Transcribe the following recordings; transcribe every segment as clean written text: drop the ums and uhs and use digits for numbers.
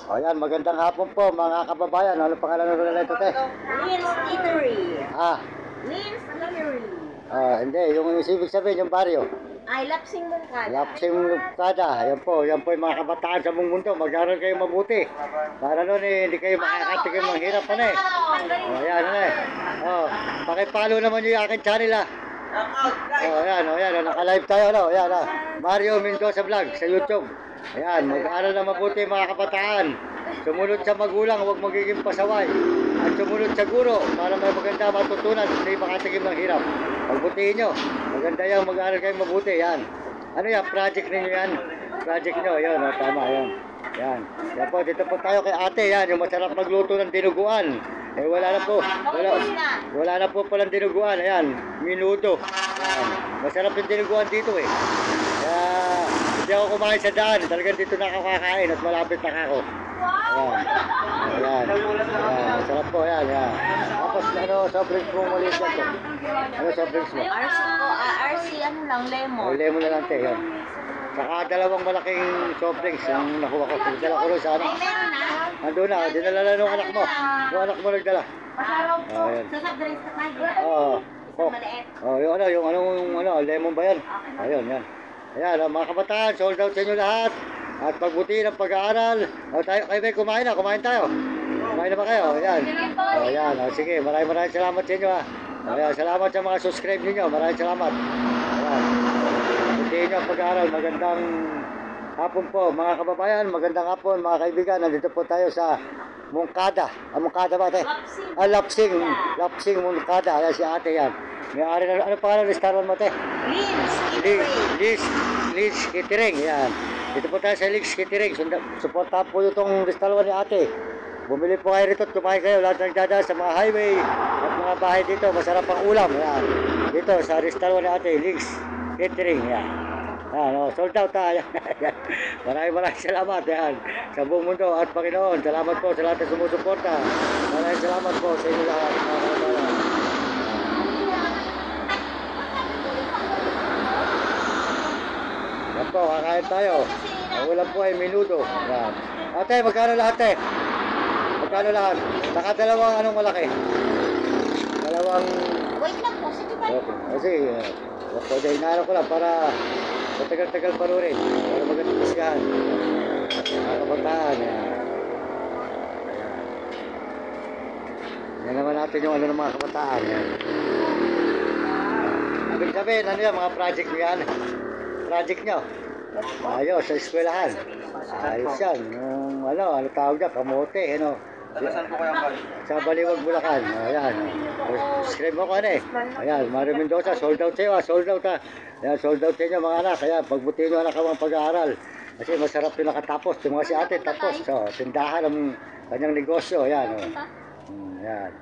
O yan, magandang hapon po mga kababayan. Ano pangalan na ito, te? Lynn's Eatery. Ah, Lynn's Eatery. hindi. Yung ibig sabihin, yung baryo. Ay, Lapsing Moncada. Lapsing Moncada. Yan po yung mga kabataan sa buong mundo. Mag-aral kayo mabuti. Para nun hindi kayo makakatikim ng hirap. Ano eh? O yan, ano eh. Pakipalo naman yung aking channel ah. Ayan, naka-live tayo, ano, ayan, Mario Mendoza Vlog sa YouTube. Ayan, mag-aaral na mabuti mga kabataan. Sumunod sa magulang, huwag magiging pasaway. At sumunod sa guro, para may maganda matutunan, hindi makatigim ng hirap. Pagbutihin nyo, maganda yan, mag-aaral kayong mabuti, yan. Ano yan, project ninyo yan? Project nyo, yun, tama, yan. Yan po, dito po tayo kay ate, yan, yung masarap magluto ng dinuguan. Eh wala na po palang dinuguan. Ayan, minuto. Ayan. Masarap yung dinuguan dito eh. Kaya hindi ako kumain sa daan. Talagang dito nakakakain at malapit na ako. Ayan. Masarap po. Ayan. Tapos ano, soft drinks mo maliit yan to. Ano soft drinks mo? RC ano lang, lemon. Ay, lemon na lang te. Yan. Saka dalawang malaking soft drinks ang nakuha ko. Dala ko rin sa ano. Ay, meron na. Nandun na, dinala na nung anak mo. Yung anak mo nagdala. Masarap po. Ayan. Sa soft drinks na tayo. Oo. Isang maliit. Yung lemon ba yan? Ayun, yan. Ayan, mga kabataan, sold out sa inyo lahat. At pagbutihin ang pag-aaral. Kayo ba kumain na? Kumain tayo. Kumain na ba kayo? Ayan. Ayan, sige, maraming salamat sa inyo ha. Ayan, salamat sa mga subscribe ninyo. Maraming salamat. Ayan. Pagbutihin nyo ang pag-aaral. Magandang hapon po mga kababayan. Magandang hapon mga kaibigan. Nandito po tayo sa Moncada. Moncada ba ate? Lapsing Moncada. Ayan si ate yan. May-ari na, ano pangalan ng restaurant mo ate? Lynn's Eatery. Lynn's Catering. Ayan. Dito po tayo sa Lynn's Catering. Suportahan po itong restaurant ni ate. Bumili po kayo rito at kumain kayo. Lahat ng dada sa mga highway at mga bahay dito. Masarap ang ulam. Ayan. Dito sa restaurant ni ate. Lynn's Catering. Ayan. Sold out ha. Maraming salamat yan. Sa buong mundo at Panginoon. Salamat po sa lahat ng sumusuporta. Maraming salamat po sa inyo lahat. Yan po, kakain tayo. Ulam po ay minuto. Yan. Ate, magkano lahat eh? Magkano lahat? Nakadalawang anong malaki? Dalawang... Wait lang po, sige ba? Okay. Kasi, inaano ko lang para matagal-tagal pa rin. Para magandang pasiyahan. Mga kabataan. Yan naman natin yung ano ng mga kabataan. Ibig sabihin, ano yan, mga project nyo yan? Project nyo? Ayos, sa eskwelahan. Ayos yan. Ano tawag dyan? Kamote, ano? Saan po kayang balik? Sa Baliwag, Bulacan. Ayan. Subscribe mo ko ano eh. Ayan, Mario Mendoza, sold out sa'yo ha. Sold out ha. Ayan, sold out sa inyo mga anak. Ayan, pagbutihin nyo anak ang pag-aaral. Kasi masarap yung nakatapos. Yung mga si ate tapos. So, tindahan ng kanyang negosyo. Ayan. Ayan.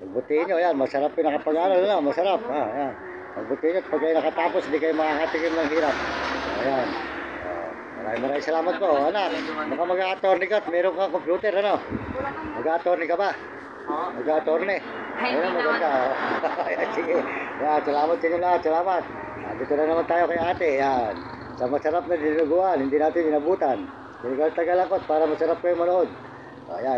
Pagbutihin nyo. Ayan, masarap yung nakapag-aaral. Masarap. Ayan. Pagbutihin nyo. Pag kayo nakatapos, hindi kayo makakatikim ng hirap. Ayan. Maraming salamat po, anak. Baka mag-a-attorney ka at meron kang computer, ano? Mag-a-attorney ka ba? Mag-a-attorney. Ayun, maganda. Sige. Yan, salamat sa inyo lahat. Salamat. Dito na naman tayo kay ate. Yan. Sa masarap na dinuguan, hindi natin inabutan. Tinagal-tagal ako para masarap kayo manood. Ayan.